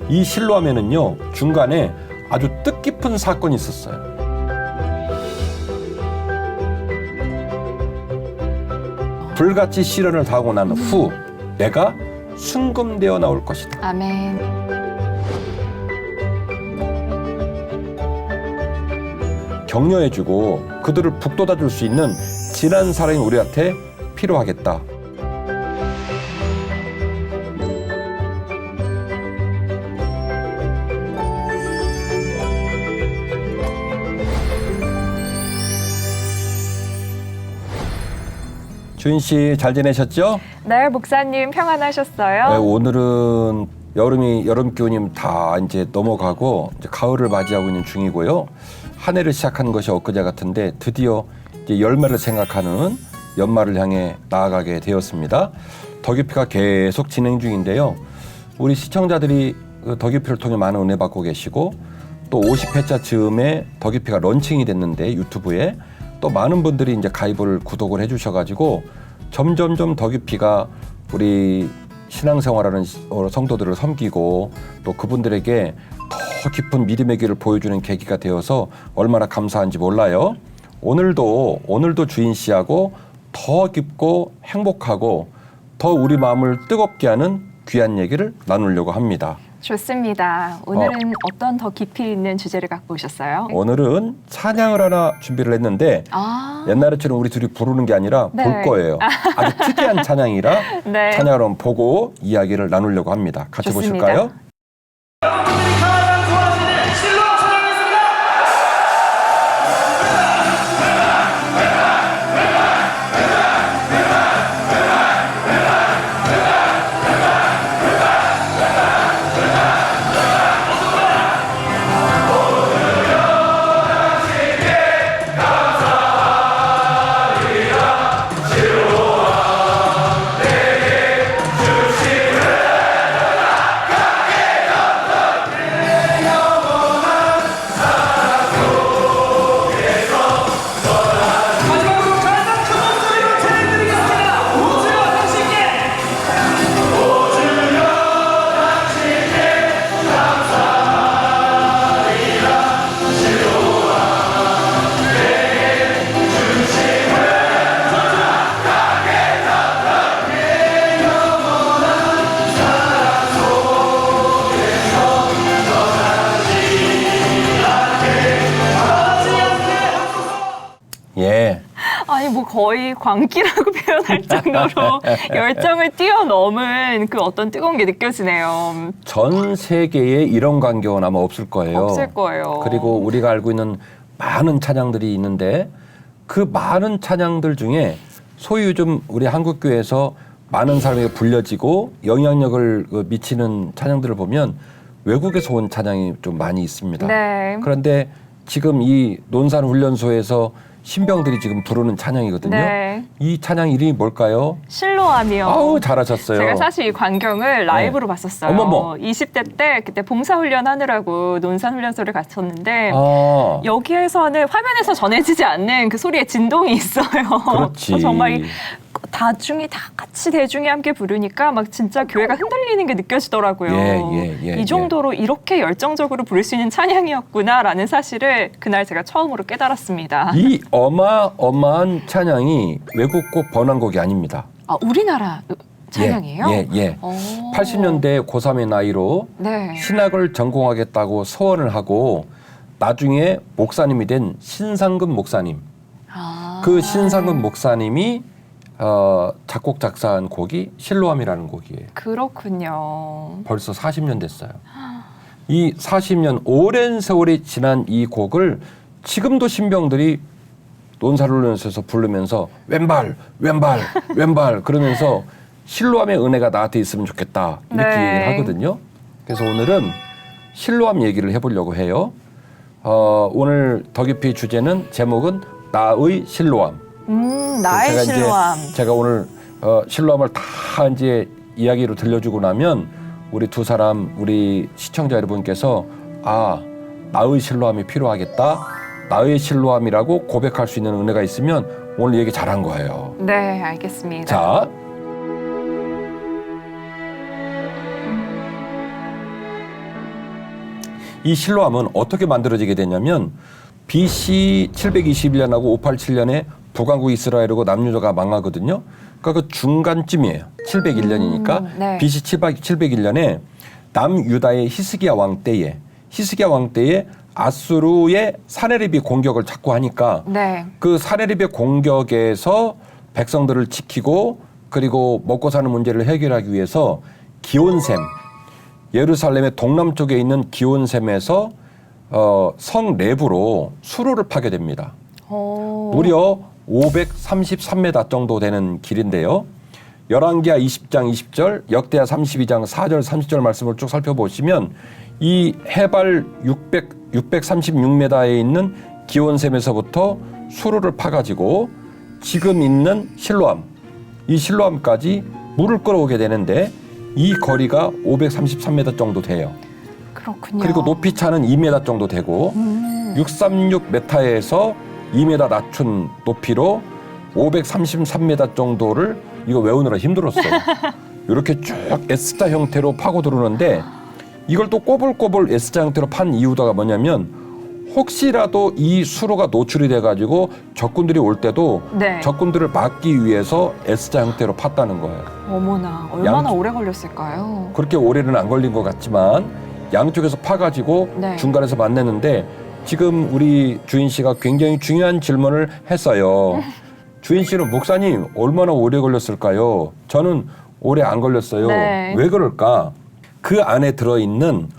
이 실로암에는요, 중간에 아주 뜻깊은 사건이 있었어요. 불같이 시련을 당하고 난 후 내가 순금되어 나올 것이다. 아멘. 격려해주고 그들을 북돋아줄 수 있는 진한 사랑이 우리한테 필요하겠다. 주인 씨 잘 지내셨죠? 네, 목사님 평안하셨어요? 네, 오늘은 여름 기운이 다 이제 넘어가고 이제 가을을 맞이하고 있는 중이고요. 한 해를 시작한 것이 엊그제 같은데 드디어 이제 열매를 생각하는 연말을 향해 나아가게 되었습니다. 덕유피가 계속 진행 중인데요. 우리 시청자들이 그 덕유피를 통해 많은 은혜 받고 계시고 또 50회차 즈음에 덕유피가 런칭이 됐는데 유튜브에 또 많은 분들이 이제 가입을 구독을 해주셔가지고 점점점 덕유피가 우리 신앙생활하는 성도들을 섬기고 또 그분들에게 더 깊은 믿음의 길을 보여주는 계기가 되어서 얼마나 감사한지 몰라요. 오늘도 주인 씨하고 더 깊고 행복하고 더 우리 마음을 뜨겁게 하는 귀한 얘기를 나누려고 합니다. 좋습니다. 오늘은 어떤 더 깊이 있는 주제를 갖고 오셨어요? 오늘은 찬양을 하나 준비를 했는데 옛날에처럼 우리 둘이 부르는 게 아니라 네. 볼 거예요. 아주 특이한 찬양이라 네. 찬양을 한번 보고 이야기를 나누려고 합니다. 같이 좋습니다. 보실까요? 예. 아니 뭐 거의 광기라고 표현할 정도로 열정을 뛰어넘은 그 어떤 뜨거운 게 느껴지네요. 전 세계에 이런 광경은 아마 없을 거예요. 없을 거예요. 그리고 우리가 알고 있는 많은 찬양들이 있는데 그 많은 찬양들 중에 소위 요즘 우리 한국교회에서 많은 사람에게 불려지고 영향력을 미치는 찬양들을 보면 외국에서 온 찬양이 좀 많이 있습니다. 네. 그런데 지금 이 논산훈련소에서 신병들이 지금 부르는 찬양이거든요. 네. 이 찬양 이름이 뭘까요? 실로암이요. 아우 잘하셨어요. 제가 사실 이 광경을 라이브로 봤었어요. 어머머. 20대 때 그때 봉사훈련 하느라고 논산훈련소를 갔었는데 아. 여기에서는 화면에서 전해지지 않는 그 소리의 진동이 있어요. 그렇지. 정말 다중이 다 같이 대중이 함께 부르니까 막 진짜 교회가 흔들리는 게 느껴지더라고요. 예, 이 정도로 이렇게 열정적으로 부를 수 있는 찬양이었구나라는 사실을 그날 제가 처음으로 깨달았습니다. 이 어마어마한 찬양이 외국곡 번안곡이 아닙니다. 아, 우리나라 찬양이에요? 예. 오. 80년대 고3의 나이로 네. 신학을 전공하겠다고 서원을 하고 나중에 목사님이 된 신상근 목사님. 아. 그 신상근 목사님이 작곡 작사한 곡이 실로암이라는 곡이에요. 그렇군요. 벌써 40년 됐어요. 이 40년 오랜 세월이 지난 이 곡을 지금도 신병들이 논산훈련소에서 부르면서 왼발 그러면서 실로암의 은혜가 나한테 있으면 좋겠다 이렇게 네. 얘기를 하거든요. 그래서 오늘은 실로암 얘기를 해보려고 해요. 오늘 덕유피 주제는 제목은 나의 실로암. 나의 실로암. 제가 오늘 실로암을 다 이제 이야기로 들려주고 나면 우리 두 사람 우리 시청자 여러분께서 나의 실로암이 필요하겠다. 나의 실로암이라고 고백할 수 있는 은혜가 있으면 오늘 얘기 잘한 거예요. 네, 알겠습니다. 자, 이 실로암은 어떻게 만들어지게 되냐면 BC 721년하고 587년에 북왕국 이스라엘하고 남유다가 망하거든요. 그러니까 그 중간쯤이에요. 701년이니까 네. BC 701년에 남유다의 히스기야 왕 때에 아수르의 사네립이 공격을 자꾸 하니까 네. 그 사네립의 공격에서 백성들을 지키고 그리고 먹고 사는 문제를 해결하기 위해서 기온샘, 예루살렘의 동남쪽에 있는 기온샘에서 성 내부로 수로를 파게 됩니다. 오. 무려 533m 정도 되는 길인데요. 열왕기하 20장 20절, 역대하 32장 4절 30절 말씀을 쭉 살펴보시면 이 해발 636m에 있는 기온샘에서부터 수로를 파가지고 지금 있는 실로암, 이 실로암까지 물을 끌어오게 되는데 이 거리가 533m 정도 돼요. 그렇군요. 그리고 높이 차는 2m 정도 되고 636m에서 2m 낮춘 높이로 533m 정도를 이거 외우느라 힘들었어요. 이렇게 쭉 S자 형태로 파고 들어오는데 이걸 또 꼬불꼬불 S자 형태로 판 이유가 뭐냐면 혹시라도 이 수로가 노출이 돼가지고 적군들이 올 때도 네. 적군들을 막기 위해서 S자 형태로 팠다는 거예요. 어머나, 얼마나 오래 걸렸을까요? 그렇게 오래는 안 걸린 것 같지만 양쪽에서 파가지고 네. 중간에서 만났는데 지금 우리 주인 씨가 굉장히 중요한 질문을 했어요. 주인 씨는 목사님 얼마나 오래 걸렸을까요? 저는 오래 안 걸렸어요. 네. 왜 그럴까? 그 안에 들어있는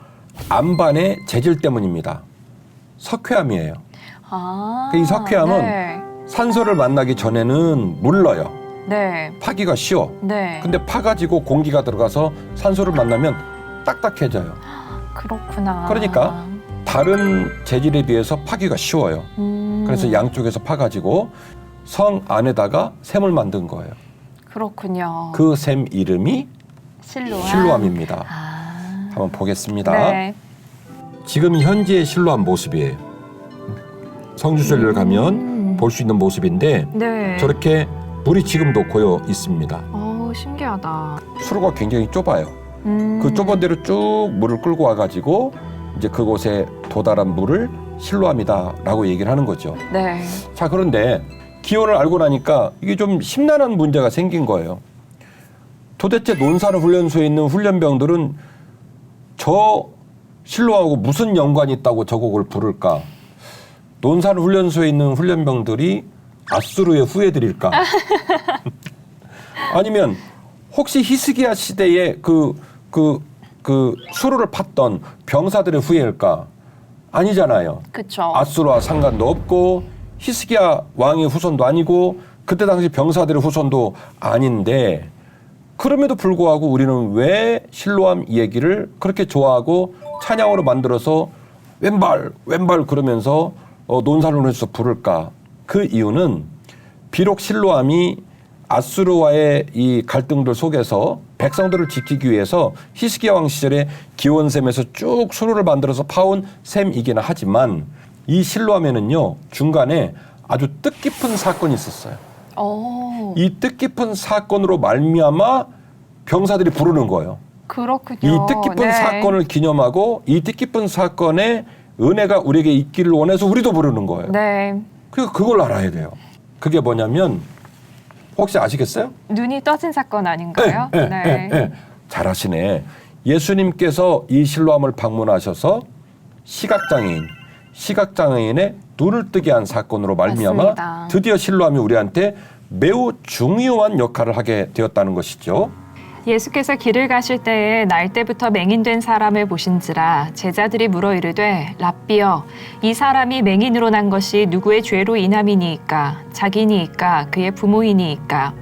암반의 재질 때문입니다. 석회암이에요. 아, 이 석회암은 네. 산소를 만나기 전에는 물러요. 네. 파기가 쉬워. 네. 근데 파가지고 공기가 들어가서 산소를 만나면 딱딱해져요. 그렇구나. 그러니까 다른 재질에 비해서 파기가 쉬워요. 그래서 양쪽에서 파가지고 성 안에다가 샘을 만든 거예요. 그렇군요. 그 샘 이름이 실로암. 실로암입니다. 아. 한번 보겠습니다. 네. 지금 현재의 실로암 모습이에요. 성지순례를 가면 볼 수 있는 모습인데 네. 저렇게 물이 지금도 고여 있습니다. 신기하다. 수로가 굉장히 좁아요. 그 좁은 데로 쭉 물을 끌고 와가지고 이제 그곳에 도달한 물을 실로암이다라고 얘기를 하는 거죠. 네. 자, 그런데 기원을 알고 나니까 이게 좀 심란한 문제가 생긴 거예요. 도대체 논산훈련소에 있는 훈련병들은 저 실로암하고 무슨 연관이 있다고 저 곡을 부를까? 논산훈련소에 있는 훈련병들이 아수르의 후예들일까? 아니면 혹시 히스기야 시대에 그 수로를 팠던 병사들의 후예일까? 아니잖아요. 그렇죠. 아수르와 상관도 없고 히스기야 왕의 후손도 아니고 그때 당시 병사들의 후손도 아닌데 그럼에도 불구하고 우리는 왜 실로암 얘기를 그렇게 좋아하고 찬양으로 만들어서 왼발 그러면서 논산훈련소에서 부를까? 그 이유는 비록 실로암이 아수르와의 이 갈등들 속에서 백성들을 지키기 위해서 히스기야 왕 시절에 기온샘에서 쭉 수로를 만들어서 파온 샘이기는 하지만 이 실로암에는요 중간에 아주 뜻깊은 사건이 있었어요. 이 뜻깊은 사건으로 말미암아 병사들이 부르는 거예요. 그렇군요. 이 뜻깊은 사건을 기념하고 이 뜻깊은 사건의 은혜가 우리에게 있기를 원해서 우리도 부르는 거예요. 네. 그걸 알아야 돼요. 그게 뭐냐면 혹시 아시겠어요? 눈이 떠진 사건 아닌가요? 네. 잘하시네. 예수님께서 이 실로암을 방문하셔서 시각장애인의 눈을 뜨게 한 사건으로 말미암아 맞습니다. 드디어 실로암이 우리한테 매우 중요한 역할을 하게 되었다는 것이죠. 예수께서 길을 가실 때에 날 때부터 맹인된 사람을 보신지라 제자들이 물어 이르되 랍비여 이 사람이 맹인으로 난 것이 누구의 죄로 인함이니이까 자기니이까 그의 부모이니이까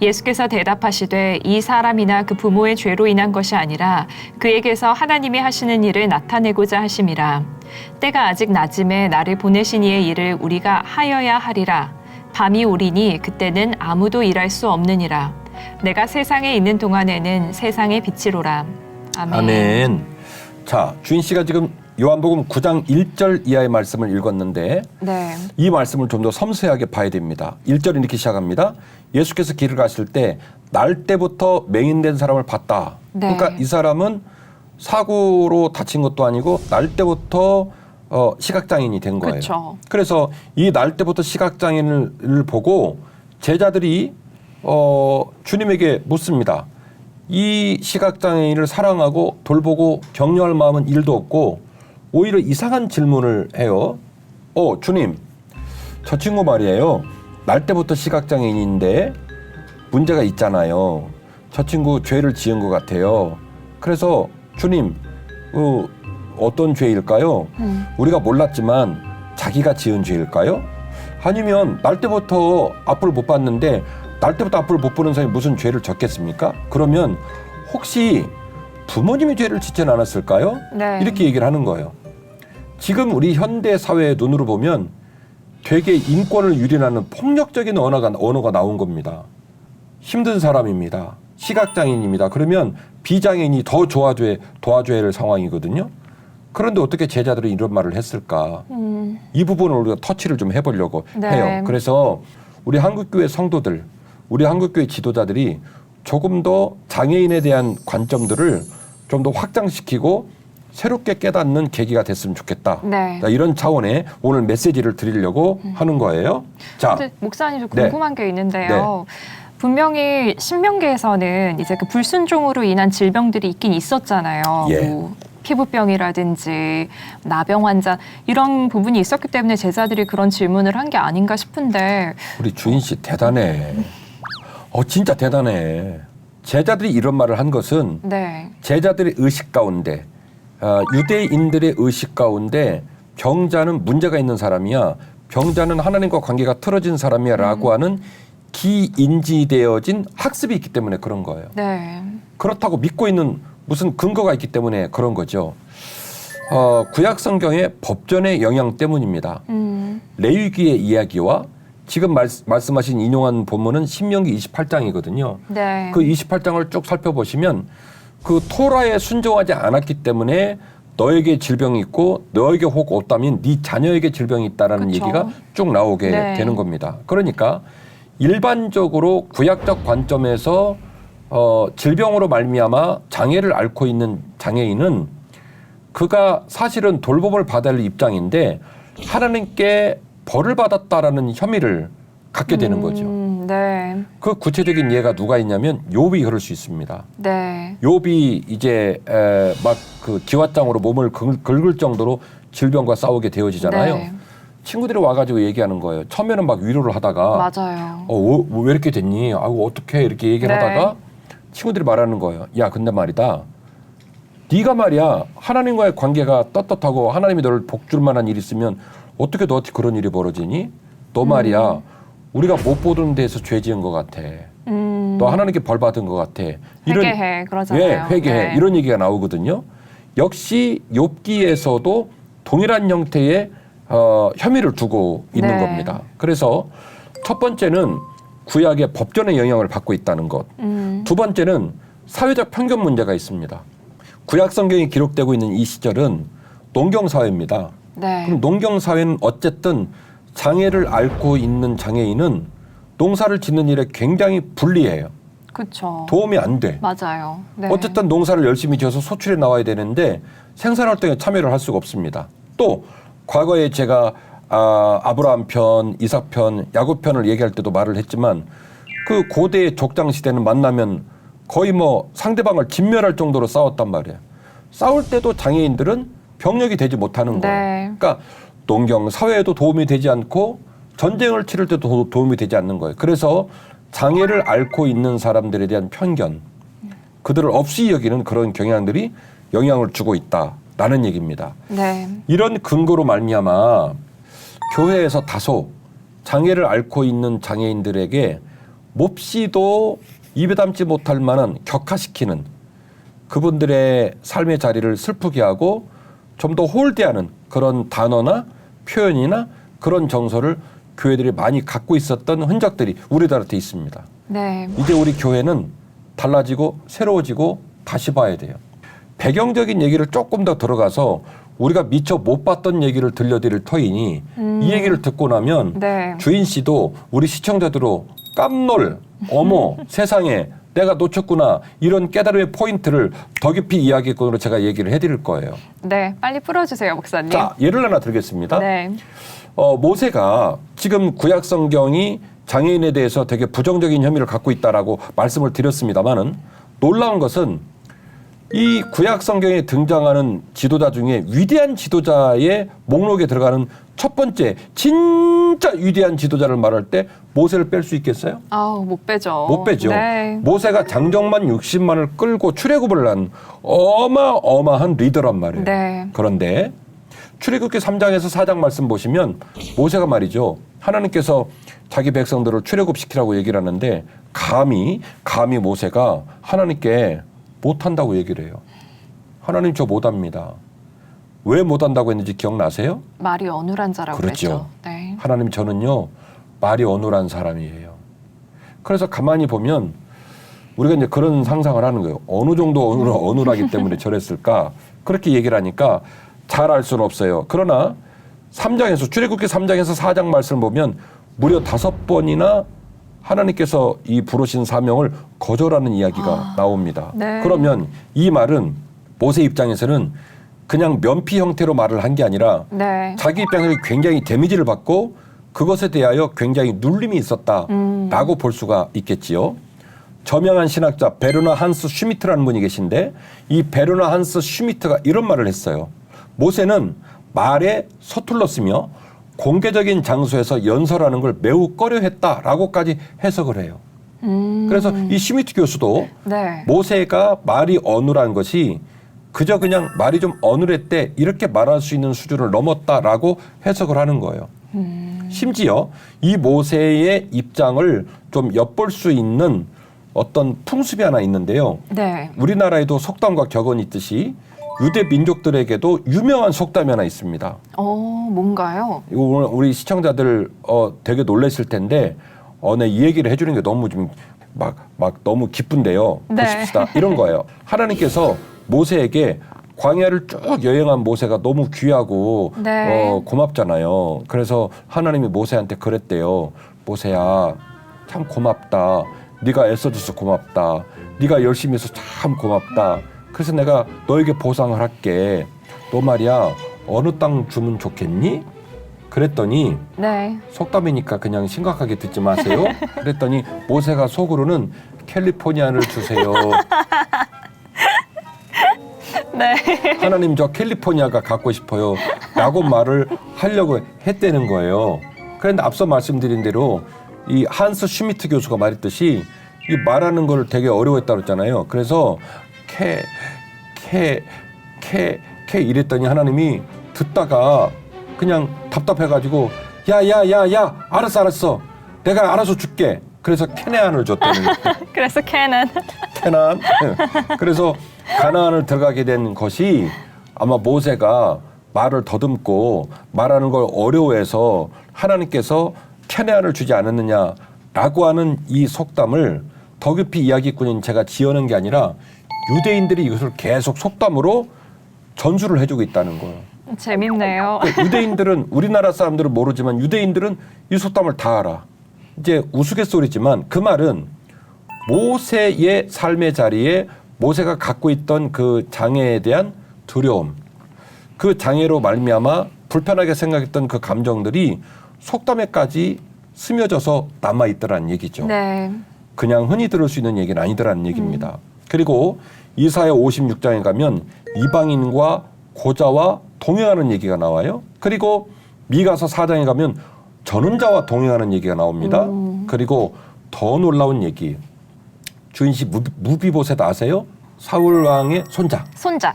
예수께서 대답하시되 이 사람이나 그 부모의 죄로 인한 것이 아니라 그에게서 하나님이 하시는 일을 나타내고자 하심이라 때가 아직 낮음에 나를 보내신 이의 일을 우리가 하여야 하리라 밤이 오리니 그때는 아무도 일할 수 없느니라 내가 세상에 있는 동안에는 세상의 빛이로라. 아멘. 아멘. 자, 주인 씨가 지금 요한복음 9장 1절 이하의 말씀을 읽었는데 네. 이 말씀을 좀 더 섬세하게 봐야 됩니다. 1절은 이렇게 시작합니다. 예수께서 길을 가실 때 날 때부터 맹인된 사람을 봤다. 네. 그러니까 이 사람은 사고로 다친 것도 아니고 날 때부터 시각장애인이 된 거예요. 그쵸. 그래서 이 날 때부터 시각장애인을 보고 제자들이 주님에게 묻습니다. 이 시각장애인을 사랑하고 돌보고 격려할 마음은 일도 없고 오히려 이상한 질문을 해요. 주님, 저 친구 말이에요. 날 때부터 시각장애인인데 문제가 있잖아요. 저 친구 죄를 지은 것 같아요. 그래서 주님, 어떤 죄일까요? 우리가 몰랐지만 자기가 지은 죄일까요? 아니면 날 때부터 앞을 못 봤는데 날 때부터 앞을 못 보는 사람이 무슨 죄를 졌겠습니까? 그러면 혹시 부모님이 죄를 짓진 않았을까요? 네. 이렇게 얘기를 하는 거예요. 지금 우리 현대 사회의 눈으로 보면 되게 인권을 유린하는 폭력적인 언어가 나온 겁니다. 힘든 사람입니다. 시각장애인입니다. 그러면 비장애인이 더 도와줘야 할 상황이거든요. 그런데 어떻게 제자들이 이런 말을 했을까? 이 부분을 우리가 터치를 좀 해보려고 네. 해요. 그래서 우리 한국교회 성도들, 우리 한국교회 지도자들이 조금 더 장애인에 대한 관점들을 좀 더 확장시키고 새롭게 깨닫는 계기가 됐으면 좋겠다. 네. 자, 이런 차원의 오늘 메시지를 드리려고 하는 거예요. 자, 근데 목사님 좀 네. 궁금한 게 있는데요. 분명히 신명기에서는 이제 그 불순종으로 인한 질병들이 있긴 있었잖아요. 예. 뭐 피부병이라든지 나병 환자 이런 부분이 있었기 때문에 제자들이 그런 질문을 한 게 아닌가 싶은데 우리 주인 씨 대단해. 진짜 대단해. 제자들이 이런 말을 한 것은 네. 제자들의 의식 가운데 유대인들의 의식 가운데 병자는 문제가 있는 사람이야. 병자는 하나님과 관계가 틀어진 사람이야 라고 하는 기인지되어진 학습이 있기 때문에 그런 거예요. 네. 그렇다고 믿고 있는 무슨 근거가 있기 때문에 그런 거죠. 구약 성경의 법전의 영향 때문입니다. 레위기의 이야기와 지금 말씀하신 인용한 본문은 신명기 28장이거든요. 네. 그 28장을 쭉 살펴보시면 그 토라에 순종하지 않았기 때문에 너에게 질병이 있고 너에게 혹 없다면 네 자녀에게 질병이 있다라는 그쵸. 얘기가 쭉 나오게 네. 되는 겁니다. 그러니까 일반적으로 구약적 관점에서 질병으로 말미암아 장애를 앓고 있는 장애인은 그가 사실은 돌봄을 받아야 할 입장인데 하나님께 벌을 받았다라는 혐의를 갖게 되는 거죠. 네. 그 구체적인 예가 누가 있냐면 욥이 그럴 수 있습니다. 네. 욥이 이제 막 그 기왓장으로 몸을 긁을 정도로 질병과 싸우게 되어지잖아요. 네. 친구들이 와가지고 얘기하는 거예요. 처음에는 막 위로를 하다가 맞아요. 왜 이렇게 됐니? 아이고 어떻게 이렇게 얘기를 네. 하다가 친구들이 말하는 거예요. 야 근데 말이다. 네가 말이야 하나님과의 관계가 떳떳하고 하나님이 너를 복줄 만한 일이 있으면 어떻게 너한테 그런 일이 벌어지니? 너 말이야 우리가 못 보던 데에서 죄 지은 것 같아. 너 하나님께 벌 받은 것 같아. 회개해 그러잖아요. 예, 회개해. 네. 이런 얘기가 나오거든요. 역시 욥기에서도 동일한 형태의 혐의를 두고 있는 네. 겁니다. 그래서 첫 번째는 구약의 법전의 영향을 받고 있다는 것. 두 번째는 사회적 편견 문제가 있습니다. 구약 성경이 기록되고 있는 이 시절은 농경 사회입니다. 네. 그럼 농경 사회는 어쨌든 장애를 앓고 있는 장애인은 농사를 짓는 일에 굉장히 불리해요. 그렇죠. 도움이 안 돼. 맞아요. 네. 어쨌든 농사를 열심히 지어서 소출에 나와야 되는데 생산활동에 참여를 할 수가 없습니다. 또 과거에 제가 아브라함 편, 이삭 편, 야곱 편을 얘기할 때도 말을 했지만 그 고대의 족장 시대는 만나면 거의 뭐 상대방을 진멸할 정도로 싸웠단 말이에요. 싸울 때도 장애인들은 병력이 되지 못하는 거예요. 네. 그러니까 농경 사회에도 도움이 되지 않고 전쟁을 치를 때도 도움이 되지 않는 거예요. 그래서 장애를 앓고 있는 사람들에 대한 편견, 그들을 없이 여기는 그런 경향들이 영향을 주고 있다라는 얘기입니다. 네. 이런 근거로 말미암아 교회에서 다소 장애를 앓고 있는 장애인들에게 몹시도 입에 담지 못할 만한 격화시키는 그분들의 삶의 자리를 슬프게 하고 좀 더 홀대하는 그런 단어나 표현이나 그런 정서를 교회들이 많이 갖고 있었던 흔적들이 우리들한테 있습니다. 네. 이제 우리 교회는 달라지고 새로워지고 다시 봐야 돼요. 배경적인 얘기를 조금 더 들어가서 우리가 미처 못 봤던 얘기를 들려드릴 터이니 이 얘기를 듣고 나면 네. 주인 씨도 우리 시청자들로 깜놀 어머 세상에 내가 놓쳤구나 이런 깨달음의 포인트를 더 깊이 이야기권으로 제가 얘기를 해드릴 거예요. 네, 빨리 풀어주세요, 목사님. 자, 예를 하나 들겠습니다. 네. 모세가 지금 구약 성경이 장애인에 대해서 되게 부정적인 혐의를 갖고 있다라고 말씀을 드렸습니다만은 놀라운 것은 이 구약 성경에 등장하는 지도자 중에 위대한 지도자의 목록에 들어가는 첫 번째 진짜 위대한 지도자를 말할 때 모세를 뺄 수 있겠어요? 아우, 못 빼죠. 못 빼죠. 네. 모세가 장정만 60만을 끌고 출애굽을 한 어마어마한 리더란 말이에요. 네. 그런데 출애굽기 3장에서 4장 말씀 보시면 모세가 말이죠. 하나님께서 자기 백성들을 출애굽시키라고 얘기를 하는데 감히 모세가 하나님께 못한다고 얘기를 해요. 하나님 저 못합니다. 왜 못한다고 했는지 기억나세요? 말이 어눌한 자라고 그렇죠. 그랬죠. 네. 하나님 저는요 말이 어눌한 사람이에요. 그래서 가만히 보면 우리가 이제 그런 상상을 하는 거예요. 어느 정도 어눌하기 때문에 저랬을까? 그렇게 얘기를 하니까 잘 알 수는 없어요. 그러나 3장에서 출애굽기 3장에서 4장 말씀을 보면 무려 5번이나 하나님께서 이 부르신 사명을 거절하는 이야기가 나옵니다. 네. 그러면 이 말은 모세 입장에서는 그냥 면피 형태로 말을 한 게 아니라 네. 자기 입장에서 굉장히 데미지를 받고 그것에 대하여 굉장히 눌림이 있었다라고 볼 수가 있겠지요. 저명한 신학자 베르나 한스 슈미트라는 분이 계신데 이 베르나 한스 슈미트가 이런 말을 했어요. 모세는 말에 서툴렀으며 공개적인 장소에서 연설하는 걸 매우 꺼려했다라고까지 해석을 해요. 그래서 이 슈미트 교수도 네. 모세가 말이 어눌한 것이 그저 그냥 말이 좀 어눌했대 이렇게 말할 수 있는 수준을 넘었다라고 해석을 하는 거예요. 심지어 이 모세의 입장을 좀 엿볼 수 있는 어떤 풍습이 하나 있는데요. 네. 우리나라에도 속담과 격언이 있듯이 유대 민족들에게도 유명한 속담이 하나 있습니다. 뭔가요? 이거 오늘 우리 시청자들 되게 놀라실 텐데 내 이 얘기를 해주는 게 너무 좀 막 너무 기쁜데요. 네. 보십시다. 이런 거예요. 하나님께서 모세에게 광야를 쭉 여행한 모세가 너무 귀하고 네. 고맙잖아요. 그래서 하나님이 모세한테 그랬대요. 모세야 참 고맙다. 네가 애써줘서 고맙다. 네가 열심히 해서 참 고맙다. 그래서 내가 너에게 보상을 할게. 너 말이야 어느 땅 주면 좋겠니? 그랬더니 네. 속담이니까 그냥 심각하게 듣지 마세요. 그랬더니 모세가 속으로는 캘리포니아를 주세요. 네. 하나님 저 캘리포니아가 갖고 싶어요. 라고 말을 하려고 했다는 거예요. 그런데 앞서 말씀드린 대로 이 한스 슈미트 교수가 말했듯이 이 말하는 걸 되게 어려워했다고 했잖아요. 그래서 캐 이랬더니 하나님이 듣다가 그냥 답답해가지고 야 알았어 내가 알아서 줄게. 그래서 캐나안을 줬다는 그래서 캐난. 캐나안. 그래서 가나안을 들어가게 된 것이 아마 모세가 말을 더듬고 말하는 걸 어려워해서 하나님께서 캐나안을 주지 않았느냐라고 하는 이 속담을 더 깊이 이야기꾼인 제가 지어낸 게 아니라 유대인들이 이것을 계속 속담으로 전수를 해주고 있다는 거예요. 재밌네요. 유대인들은 우리나라 사람들은 모르지만 유대인들은 이 속담을 다 알아. 이제 우스갯소리지만 그 말은 모세의 삶의 자리에 모세가 갖고 있던 그 장애에 대한 두려움, 그 장애로 말미암아 불편하게 생각했던 그 감정들이 속담에까지 스며져서 남아있더라는 얘기죠. 네. 그냥 흔히 들을 수 있는 얘기는 아니더라는 얘기입니다. 그리고 이사야 56장에 가면 이방인과 고자와 동행하는 얘기가 나와요. 그리고 미가서 4장에 가면 전원자와 동행하는 얘기가 나옵니다. 그리고 더 놀라운 얘기. 주인씨 무비보셋 아세요? 사울 왕의 손자.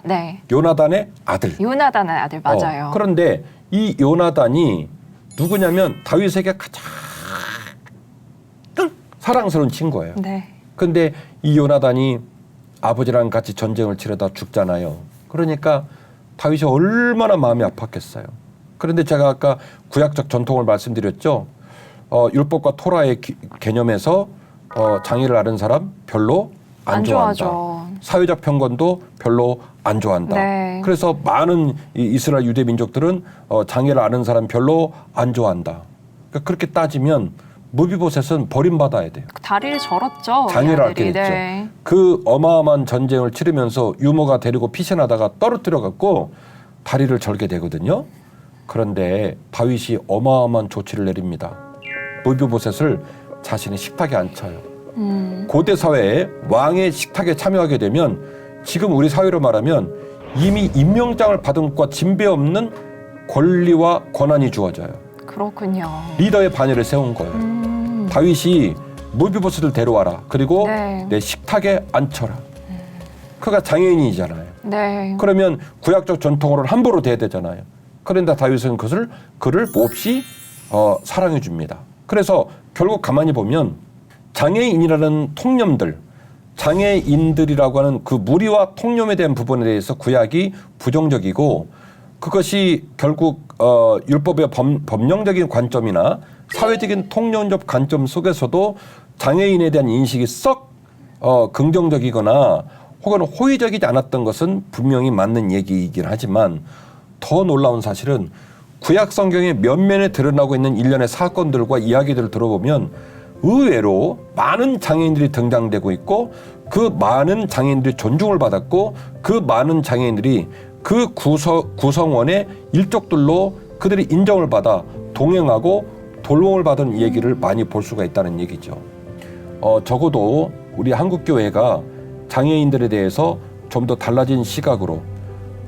네. 요나단의 아들. 요나단의 아들 맞아요. 그런데 이 요나단이 누구냐면 다윗에게 가장 사랑스러운 친구예요. 네. 근데 이 요나단이 아버지랑 같이 전쟁을 치르다 죽잖아요. 그러니까 다윗이 얼마나 마음이 아팠겠어요. 그런데 제가 아까 구약적 전통을 말씀드렸죠. 율법과 토라의 개념에서 장애를 앓은 사람 별로 안 좋아한다. 좋아하죠. 사회적 편견도 별로 안 좋아한다. 네. 그래서 많은 이스라엘 유대 민족들은 장애를 앓은 사람 별로 안 좋아한다. 그러니까 그렇게 따지면 무비보셋은 버림받아야 돼요. 다리를 절었죠. 장애를 이 앓게 아들이. 됐죠. 네. 그 어마어마한 전쟁을 치르면서 유모가 데리고 피신하다가 떨어뜨려 갖고 다리를 절게 되거든요. 그런데 다윗이 어마어마한 조치를 내립니다. 무비보셋을 자신의 식탁에 앉혀요. 고대 사회에 왕의 식탁에 참여하게 되면 지금 우리 사회로 말하면 이미 임명장을 받은 것과 진배 없는 권리와 권한이 주어져요. 그렇군요. 리더의 반열에 세운 거예요. 다윗이 무비보셋을 데려와라. 그리고 네. 내 식탁에 앉혀라. 그가 장애인이잖아요. 네. 그러면 구약적 전통으로는 함부로 돼야 되잖아요. 그런데 다윗은 그를 몹시 사랑해 줍니다. 그래서 결국 가만히 보면 장애인이라는 통념들, 장애인들이라고 하는 그 무리와 통념에 대한 부분에 대해서 구약이 부정적이고 그것이 결국 율법의 법령적인 관점이나 사회적인 통념적 관점 속에서도 장애인에 대한 인식이 썩 긍정적이거나 혹은 호의적이지 않았던 것은 분명히 맞는 얘기이긴 하지만 더 놀라운 사실은 구약 성경의 면면에 드러나고 있는 일련의 사건들과 이야기들을 들어보면 의외로 많은 장애인들이 등장되고 있고 그 많은 장애인들이 존중을 받았고 그 많은 장애인들이 그 구성원의 일족들로 그들이 인정을 받아 동행하고 돌봄을 받은 얘기를 많이 볼 수가 있다는 얘기죠. 적어도 우리 한국교회가 장애인들에 대해서 좀 더 달라진 시각으로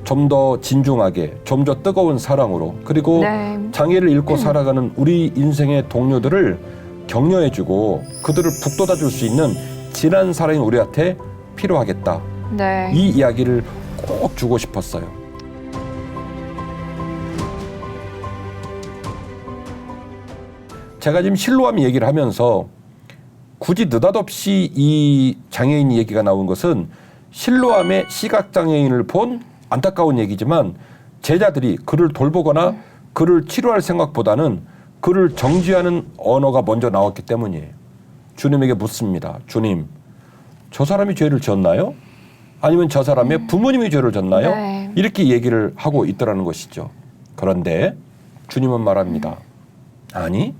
좀 더 진중하게 좀 더 뜨거운 사랑으로 그리고 네. 장애를 잃고 살아가는 우리 인생의 동료들을 격려해주고 그들을 북돋아줄 수 있는 진한 사랑이 우리한테 필요하겠다. 네. 이 이야기를 꼭 주고 싶었어요. 제가 지금 실로암 얘기를 하면서 굳이 느닷없이 이 장애인 얘기가 나온 것은 실로암의 시각장애인을 본 안타까운 얘기지만 제자들이 그를 돌보거나 그를 치료할 생각보다는 그를 정죄하는 언어가 먼저 나왔기 때문이에요. 주님에게 묻습니다. 주님, 저 사람이 죄를 지었나요? 아니면 저 사람의 부모님이 죄를 졌나요? 네. 이렇게 얘기를 하고 있더라는 것이죠. 그런데 주님은 말합니다. 아니,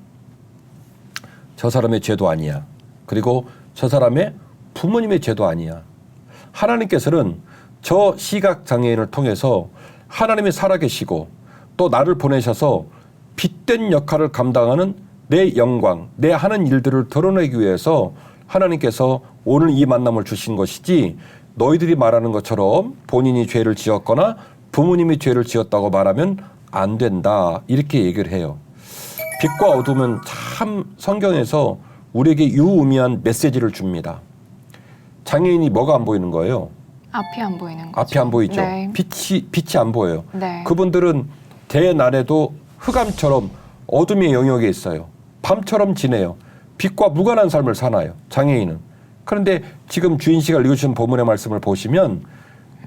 저 사람의 죄도 아니야. 그리고 저 사람의 부모님의 죄도 아니야. 하나님께서는 저 시각장애인을 통해서 하나님이 살아계시고 또 나를 보내셔서 빛된 역할을 감당하는 내 영광, 내 하는 일들을 드러내기 위해서 하나님께서 오늘 이 만남을 주신 것이지 너희들이 말하는 것처럼 본인이 죄를 지었거나 부모님이 죄를 지었다고 말하면 안 된다. 이렇게 얘기를 해요. 빛과 어둠은 참 성경에서 우리에게 유의미한 메시지를 줍니다. 장애인이 뭐가 안 보이는 거예요? 앞이 안 보이는 거죠. 앞이 안 보이죠. 네. 빛이 안 보여요. 네. 그분들은 대낮에도 흑암처럼 어둠의 영역에 있어요. 밤처럼 지내요. 빛과 무관한 삶을 사나요. 장애인은. 그런데 지금 주인 씨가 읽으신 본문의 말씀을 보시면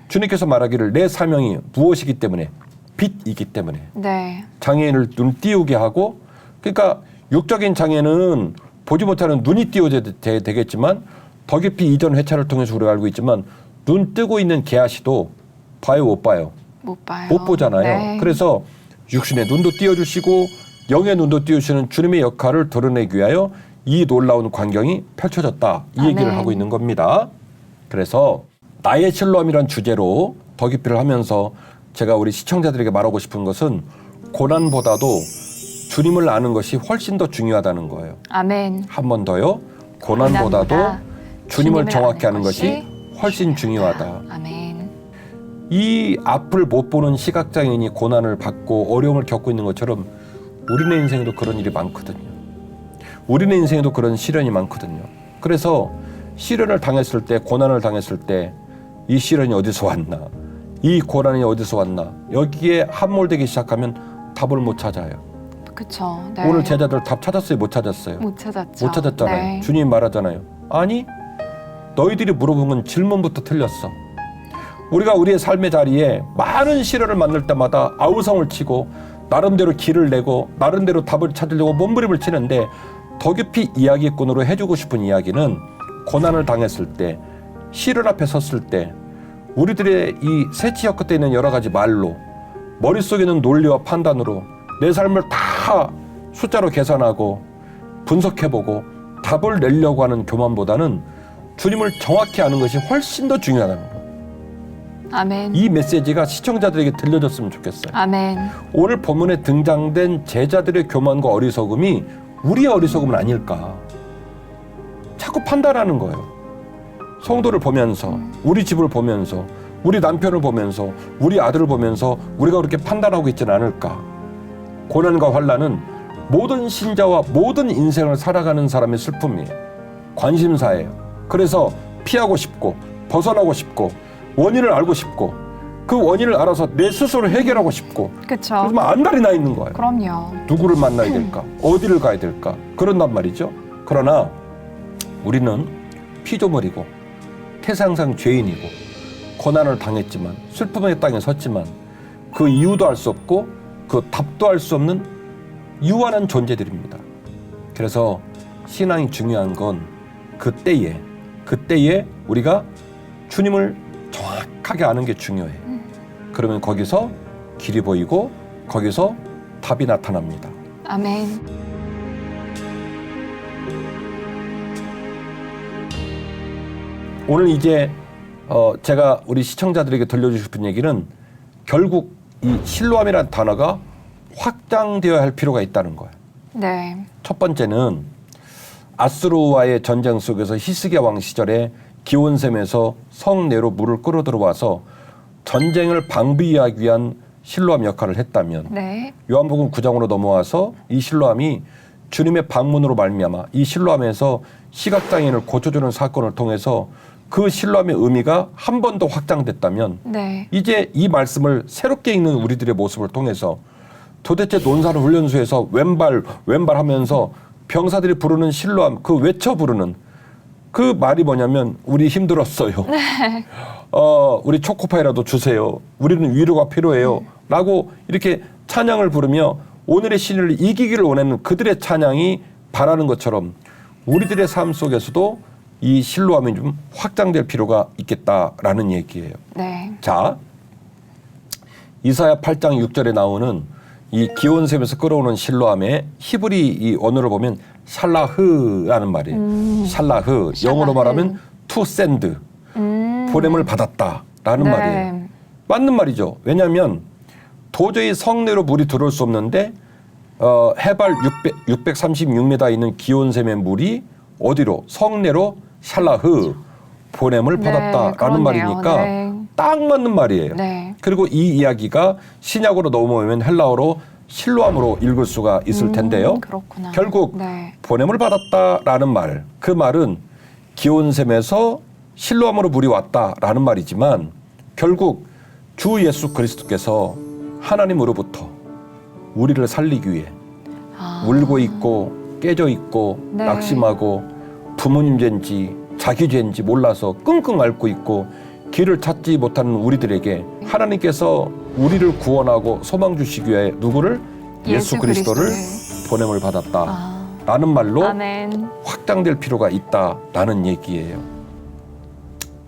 주님께서 말하기를 내 사명이 무엇이기 때문에 빛이기 때문에 네. 장애인을 눈 띄우게 하고 그러니까 육적인 장애는 보지 못하는 눈이 띄워져야 되겠지만 더 깊이 이전 회차를 통해서 우리가 알고 있지만 눈 뜨고 있는 개아시도 봐요 못 봐요? 못 봐요. 못 보잖아요. 네. 그래서 육신의 눈도 띄워주시고 영의 눈도 띄우시는 주님의 역할을 드러내기 위하여 이 놀라운 광경이 펼쳐졌다. 이 얘기를 아멘. 하고 있는 겁니다. 그래서 나의 실로암이란 주제로 더 깊이를 하면서 제가 우리 시청자들에게 말하고 싶은 것은 고난보다도 주님을 아는 것이 훨씬 더 중요하다는 거예요. 아멘. 한 번 더요. 고난보다도 고난보다 주님을 정확히 아는 아는 것이 훨씬 중요하다. 아멘. 이 앞을 못 보는 시각장애인이 고난을 받고 어려움을 겪고 있는 것처럼 우리네 인생에도 그런 일이 많거든요. 우리네 인생에도 그런 시련이 많거든요. 그래서 시련을 당했을 때, 고난을 당했을 때 이 시련이 어디서 왔나, 이 고난이 어디서 왔나 여기에 함몰되기 시작하면 답을 못 찾아요. 그렇죠. 네. 오늘 제자들 답 찾았어요? 못 찾았어요? 못 찾았죠. 못 찾았잖아요. 네. 주님이 말하잖아요. 아니, 너희들이 물어본 건 질문부터 틀렸어. 우리가 우리의 삶의 자리에 많은 시련을 만날 때마다 아우성을 치고 나름대로 길을 내고 나름대로 답을 찾으려고 몸부림을 치는데 더 깊이 이야기꾼으로 해주고 싶은 이야기는 고난을 당했을 때, 시련 앞에 섰을 때 우리들의 이 세치역 끝에 있는 여러 가지 말로 머릿속에 있는 논리와 판단으로 내 삶을 다 숫자로 계산하고 분석해보고 답을 내려고 하는 교만보다는 주님을 정확히 아는 것이 훨씬 더 중요하다는 거예요. 아멘. 이 메시지가 시청자들에게 들려줬으면 좋겠어요. 아멘. 오늘 본문에 등장된 제자들의 교만과 어리석음이 우리의 어리석음은 아닐까. 자꾸 판단하는 거예요. 성도를 보면서, 우리 집을 보면서, 우리 남편을 보면서, 우리 아들을 보면서 우리가 그렇게 판단하고 있지는 않을까. 고난과 환난은 모든 신자와 모든 인생을 살아가는 사람의 슬픔이에요. 관심사예요. 그래서 피하고 싶고 벗어나고 싶고 원인을 알고 싶고 그 원인을 알아서 내 스스로 해결하고 싶고 그렇죠. 그래서 막 안달이 나 있는 거예요. 그럼요. 누구를 만나야 될까? 어디를 가야 될까? 그런단 말이죠. 그러나 우리는 피조물이고 태생상 죄인이고 고난을 당했지만 슬픔의 땅에 섰지만 그 이유도 알 수 없고 그 답도 알 수 없는 유한한 존재들입니다. 그래서 신앙이 중요한 건 그때에 우리가 주님을 정확하게 아는 게 중요해요. 그러면 거기서 길이 보이고 거기서 답이 나타납니다. 아멘. 오늘 이제 제가 우리 시청자들에게 들려주고 싶은 얘기는 결국 이 실로암이라는 단어가 확장되어야 할 필요가 있다는 거예요. 네. 첫 번째는 아수르와의 전쟁 속에서 히스기야 왕 시절에 기온샘에서 성내로 물을 끌어들어와서 전쟁을 방비하기 위한 실로암 역할을 했다면 네. 요한복음 9장으로 넘어와서 이 실로암이 주님의 방문으로 말미암아 이 실로암에서 시각장애인을 고쳐주는 사건을 통해서 그 실로암의 의미가 한 번 더 확장됐다면 네. 이제 이 말씀을 새롭게 읽는 우리들의 모습을 통해서 도대체 논산 훈련소에서 왼발 하면서 병사들이 부르는 실로암 그 외쳐 부르는 그 말이 뭐냐면 우리 힘들었어요. 네. 우리 초코파이라도 주세요. 우리는 위로가 필요해요. 라고 이렇게 찬양을 부르며 오늘의 신을 이기기를 원하는 그들의 찬양이 바라는 것처럼 우리들의 삶 속에서도 이 실로암이 좀 확장될 필요가 있겠다라는 얘기예요. 네. 자, 이사야 8장 6절에 나오는 이 기온샘에서 끌어오는 실로암의 히브리 이 언어를 보면 샬라흐라는 말이에요. 샬라흐. 영어로 말하면 to send. 보냄을 받았다라는 네. 말이에요. 맞는 말이죠. 왜냐하면 도저히 성내로 물이 들어올 수 없는데 해발 636m 있는 기온샘의 물이 어디로? 성내로 샬라흐 보냄을 네, 받았다라는 그러네요. 말이니까 네. 딱 맞는 말이에요. 네. 그리고 이 이야기가 신약으로 넘어오면 헬라어로 실로암으로 읽을 수가 있을 텐데요. 그렇구나. 결국 네. 보냄을 받았다라는 말, 그 말은 기온샘에서 실로암으로 물이 왔다라는 말이지만 결국 주 예수 그리스도께서 하나님으로부터 우리를 살리기 위해 울고 있고 깨져 있고 네. 낙심하고 부모님 죄인지 자기 죄인지 몰라서 끙끙 앓고 있고 길을 찾지 못하는 우리들에게 하나님께서 우리를 구원하고 소망 주시기 위해 누구를? 예수 그리스도를 보냄을 받았다라는 말로 아멘. 확장될 필요가 있다라는 얘기예요.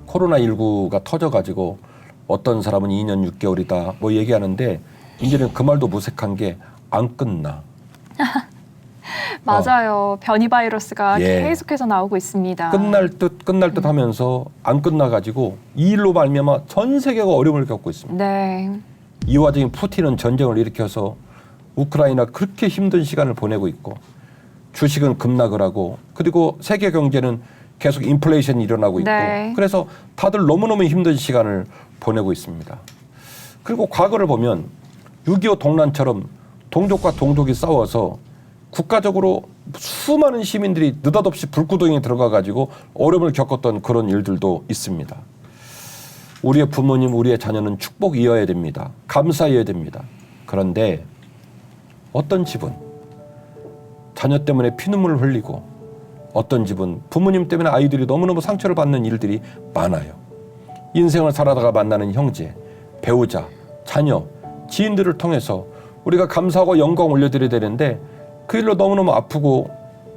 코로나19가 터져가지고 어떤 사람은 2년 6개월이다 뭐 얘기하는데 이제는 그 말도 무색한 게 안 끝나. 맞아요. 변이 바이러스가 예. 계속해서 나오고 있습니다. 끝날 듯 하면서 안 끝나가지고 이 일로 말미암아 전 세계가 어려움을 겪고 있습니다. 네. 이 와중에 푸틴은 전쟁을 일으켜서 우크라이나 그렇게 힘든 시간을 보내고 있고 주식은 급락을 하고 그리고 세계 경제는 계속 인플레이션이 일어나고 있고 네. 그래서 다들 너무너무 힘든 시간을 보내고 있습니다. 그리고 과거를 보면 6.25 동란처럼 동족과 동족이 싸워서 국가적으로 수많은 시민들이 느닷없이 불구덩이에 들어가가지고 어려움을 겪었던 그런 일들도 있습니다. 우리의 부모님, 우리의 자녀는 축복이어야 됩니다. 감사해야 됩니다. 그런데 어떤 집은 자녀 때문에 피눈물을 흘리고 어떤 집은 부모님 때문에 아이들이 너무너무 상처를 받는 일들이 많아요. 인생을 살아다가 만나는 형제, 배우자, 자녀, 지인들을 통해서 우리가 감사하고 영광 올려드려야 되는데 그 일로 너무너무 아프고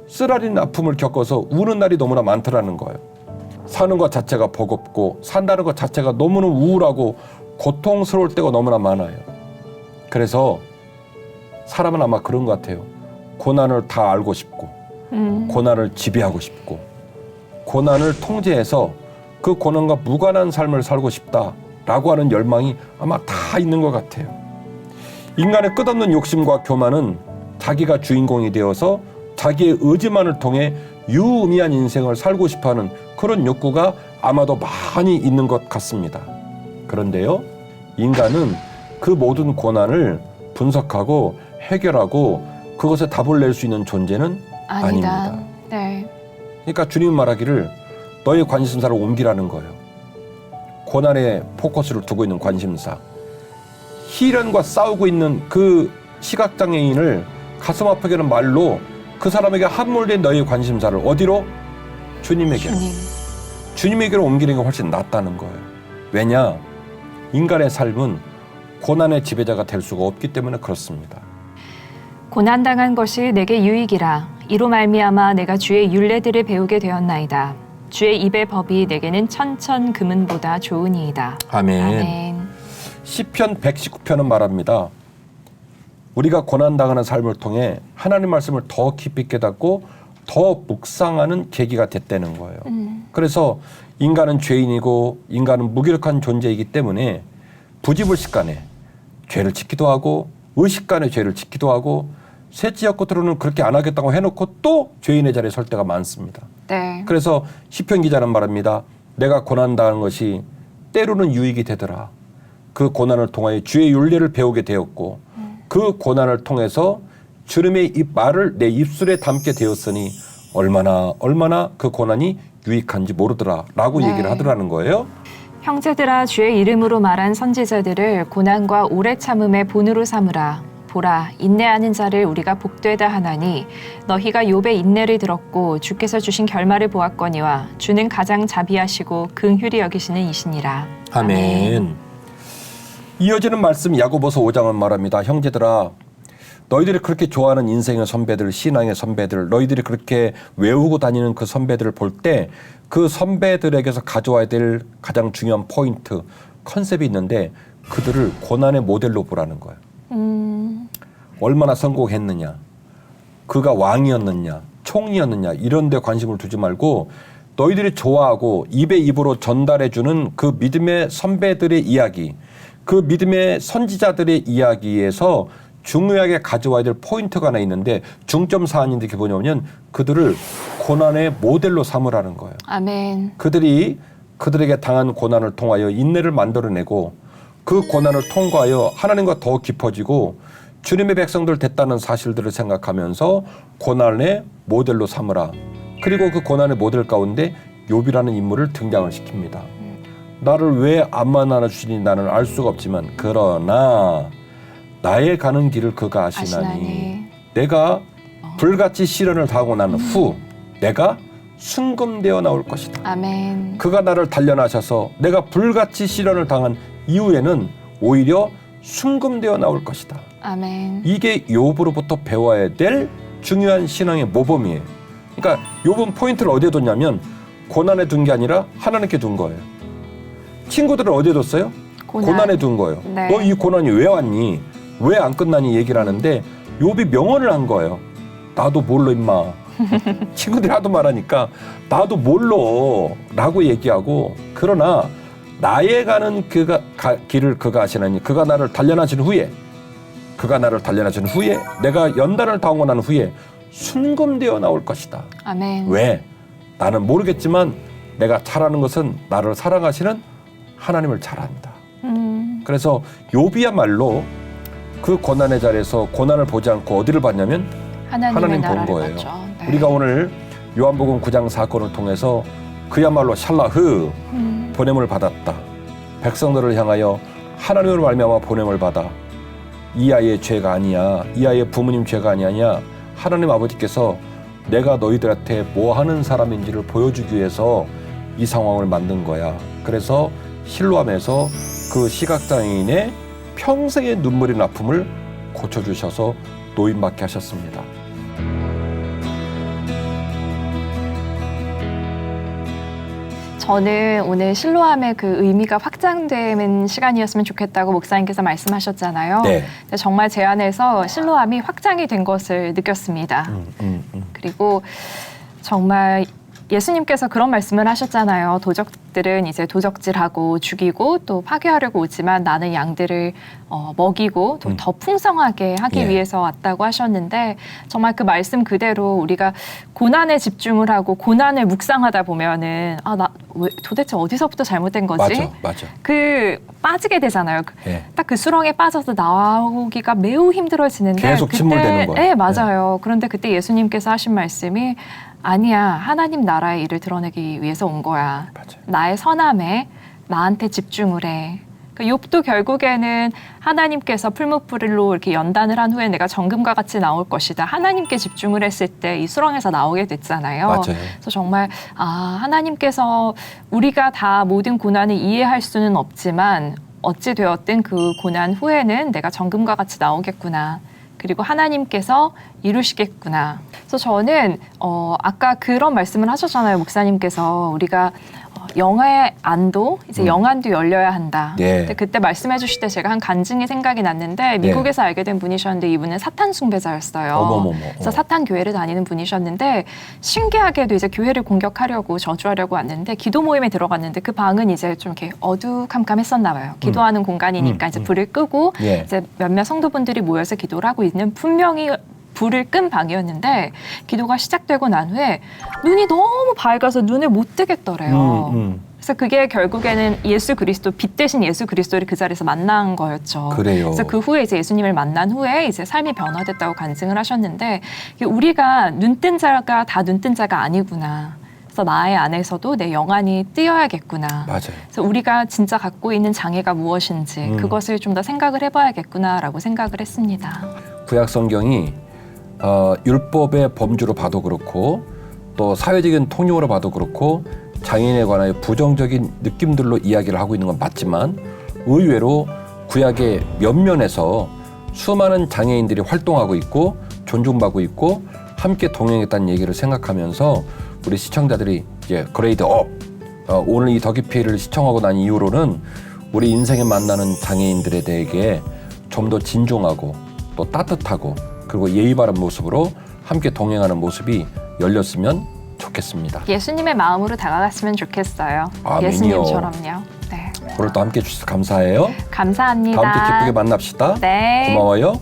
쓰라린 아픔을 겪어서 우는 날이 너무나 많더라는 거예요. 사는 것 자체가 버겁고 산다는 것 자체가 너무너무 우울하고 고통스러울 때가 너무나 많아요. 그래서 사람은 아마 그런 것 같아요. 고난을 다 알고 싶고 고난을 지배하고 싶고 고난을 통제해서 그 고난과 무관한 삶을 살고 싶다라고 하는 열망이 아마 다 있는 것 같아요. 인간의 끝없는 욕심과 교만은 자기가 주인공이 되어서 자기의 의지만을 통해 유의미한 인생을 살고 싶어하는 그런 욕구가 아마도 많이 있는 것 같습니다. 그런데요, 인간은 그 모든 고난을 분석하고 해결하고 그것에 답을 낼 수 있는 존재는 아닙니다. 네. 그러니까 주님이 말하기를 너의 관심사를 옮기라는 거예요. 고난에 포커스를 두고 있는 관심사. 희련과 싸우고 있는 그 시각장애인을 가슴 아프게 하는 말로 그 사람에게 함몰된 너의 관심사를 어디로? 주님에게로. 주님에게로 옮기는 게 훨씬 낫다는 거예요. 왜냐? 인간의 삶은 고난의 지배자가 될 수가 없기 때문에 그렇습니다. 고난당한 것이 내게 유익이라. 이로 말미암아 내가 주의 율례들을 배우게 되었나이다. 주의 입의 법이 내게는 천천 금은보다 좋으니이다. 아멘. 아멘. 시편 119편은 말합니다. 우리가 고난당하는 삶을 통해 하나님 말씀을 더 깊이 깨닫고 더 묵상하는 계기가 됐다는 거예요. 그래서 인간은 죄인이고 인간은 무기력한 존재이기 때문에 부지불식간에 죄를 짓기도 하고 의식간에 죄를 짓기도 하고 셋째 겉으로는 그렇게 안 하겠다고 해놓고 또 죄인의 자리에 설 때가 많습니다. 네. 그래서 시편 기자는 말합니다. 내가 고난당한 것이 때로는 유익이 되더라. 그 고난을 통하여 주의 율례를 배우게 되었고 그 고난을 통해서 주님의 말을 내 입술에 담게 되었으니 얼마나 그 고난이 유익한지 모르더라 라고 네. 얘기를 하더라는 거예요. 형제들아 주의 이름으로 말한 선지자들을 고난과 오래 참음의 본으로 삼으라. 보라 인내하는 자를 우리가 복되다 하나니 너희가 욥의 인내를 들었고 주께서 주신 결말을 보았거니와 주는 가장 자비하시고 긍휼히 여기시는 이시니라. 아멘. 이어지는 말씀 야고보서 5장은 말합니다. 형제들아 너희들이 그렇게 좋아하는 인생의 선배들, 신앙의 선배들, 너희들이 그렇게 외우고 다니는 그 선배들을 볼 때 그 선배들에게서 가져와야 될 가장 중요한 포인트, 컨셉이 있는데 그들을 고난의 모델로 보라는 거예요. 얼마나 성공했느냐, 그가 왕이었느냐, 총리였느냐 이런 데 관심을 두지 말고 너희들이 좋아하고 입으로 전달해주는 그 믿음의 선배들의 이야기, 그 믿음의 선지자들의 이야기에서 중요하게 가져와야 될 포인트가 하나 있는데 중점 사안인데 그게 뭐냐면 그들을 고난의 모델로 삼으라는 거예요. 아멘. 그들이 그들에게 당한 고난을 통하여 인내를 만들어내고 그 고난을 통과하여 하나님과 더 깊어지고 주님의 백성들 됐다는 사실들을 생각하면서 고난의 모델로 삼으라. 그리고 그 고난의 모델 가운데 욥이라는 인물을 등장을 시킵니다. 나를 왜 안 만나주시니 나는 알 수가 없지만 그러나 나의 가는 길을 그가 아시나니 내가 불같이 시련을 당하고 난 후 내가 순금되어 나올 것이다. 아멘. 그가 나를 단련하셔서 내가 불같이 시련을 당한 이후에는 오히려 순금되어 나올 것이다. 아멘. 이게 욥으로부터 배워야 될 중요한 신앙의 모범이에요. 그러니까 욥은 포인트를 어디에 뒀냐면 고난에 둔 게 아니라 하나님께 둔 거예요. 친구들을 어디에 뒀어요? 고난에 둔 거예요. 네. 너 이 고난이 왜 왔니? 왜 안 끝나니? 얘기를 하는데 욥이 명언을 한 거예요. 나도 몰라 임마. 친구들이 하도 말하니까 나도 몰라 라고 얘기하고 그러나 나의 가는 길을 그가 아시나니 그가 나를 단련하신 후에 내가 연단을 당하고 난 후에 순금되어 나올 것이다. 아멘. 왜? 나는 모르겠지만 내가 잘하는 것은 나를 사랑하시는 하나님을 잘 안다. 그래서 욥이야말로 그 고난의 자리에서 고난을 보지 않고 어디를 봤냐면 하나님 본 거예요. 네. 우리가 오늘 요한복음 9장 사건을 통해서 그야말로 샬라흐 보냄을 받았다. 백성들을 향하여 하나님으로 말미암아 보냄을 받아 이 아이의 죄가 아니야. 이 아이의 부모님 죄가 아니냐. 하나님 아버지께서 내가 너희들한테 뭐 하는 사람인지를 보여주기 위해서 이 상황을 만든 거야. 그래서 실로암에서 그 시각장애인의 평생의 눈물인 아픔을 고쳐주셔서 노인받게 하셨습니다. 저는 오늘 실로암의 그 의미가 확장되는 시간이었으면 좋겠다고 목사님께서 말씀하셨잖아요. 네. 근데 정말 제 안에서 실로암이 확장이 된 것을 느꼈습니다. 그리고 정말 예수님께서 그런 말씀을 하셨잖아요. 도적들은 이제 도적질하고 죽이고 또 파괴하려고 오지만 나는 양들을 먹이고 또 더 풍성하게 하기 예. 위해서 왔다고 하셨는데 정말 그 말씀 그대로 우리가 고난에 집중을 하고 고난을 묵상하다 보면은 나 도대체 어디서부터 잘못된 거지? 맞아. 그 빠지게 되잖아요. 예. 딱 그 수렁에 빠져서 나오기가 매우 힘들어지는데 계속 침몰되는 거예요. 네, 맞아요. 그런데 그때 예수님께서 하신 말씀이 아니야. 하나님 나라의 일을 드러내기 위해서 온 거야. 맞아요. 나의 선함에 나한테 집중을 해. 그 욥도 결국에는 하나님께서 풀무불로 이렇게 연단을 한 후에 내가 정금과 같이 나올 것이다. 하나님께 집중을 했을 때 이 수렁에서 나오게 됐잖아요. 맞아요. 그래서 정말 하나님께서 우리가 다 모든 고난을 이해할 수는 없지만 어찌 되었든 그 고난 후에는 내가 정금과 같이 나오겠구나. 그리고 하나님께서 이루시겠구나. 그래서 저는 아까 그런 말씀을 하셨잖아요, 목사님께서 우리가 영의 안도 이제 영안도 열려야 한다. 네. 근데 그때 말씀해 주실 때 제가 한 간증이 생각이 났는데 미국에서 알게 된 분이셨는데 이분은 사탄 숭배자였어요. 어머머머. 그래서 사탄 교회를 다니는 분이셨는데 신기하게도 이제 교회를 공격하려고 저주하려고 왔는데 기도 모임에 들어갔는데 그 방은 이제 좀 이렇게 어두컴컴했었나 봐요. 기도하는 공간이니까 이제 불을 끄고 예. 이제 몇몇 성도분들이 모여서 기도를 하고 있는 분명히 불을 끈 방이었는데 기도가 시작되고 난 후에 눈이 너무 밝아서 눈을 못 뜨겠더래요. 그래서 그게 결국에는 예수 그리스도 빛 대신 예수 그리스도를 그 자리에서 만난 거였죠. 그래요. 그래서 그 후에 이제 예수님을 만난 후에 이제 삶이 변화됐다고 간증을 하셨는데 우리가 눈뜬 자가 다 눈뜬 자가 아니구나. 그래서 나의 안에서도 내 영안이 뜨여야겠구나. 맞아요. 그래서 우리가 진짜 갖고 있는 장애가 무엇인지 그것을 좀 더 생각을 해봐야겠구나라고 생각을 했습니다. 구약 성경이 율법의 범주로 봐도 그렇고 또 사회적인 통용으로 봐도 그렇고 장애인에 관하여 부정적인 느낌들로 이야기를 하고 있는 건 맞지만 의외로 구약의 면면에서 수많은 장애인들이 활동하고 있고 존중받고 있고 함께 동행했다는 얘기를 생각하면서 우리 시청자들이 이제 그레이드업 오늘 이 더 깊이를 시청하고 난 이후로는 우리 인생에 만나는 장애인들에 대해 좀 더 진중하고 또 따뜻하고 그리고 예의 바른 모습으로 함께 동행하는 모습이 열렸으면 좋겠습니다. 예수님의 마음으로 다가갔으면 좋겠어요. 아멘이요. 예수님처럼요. 네. 오늘 또 함께 해주셔서 감사해요. 감사합니다. 다음 주에 기쁘게 만납시다. 네. 고마워요.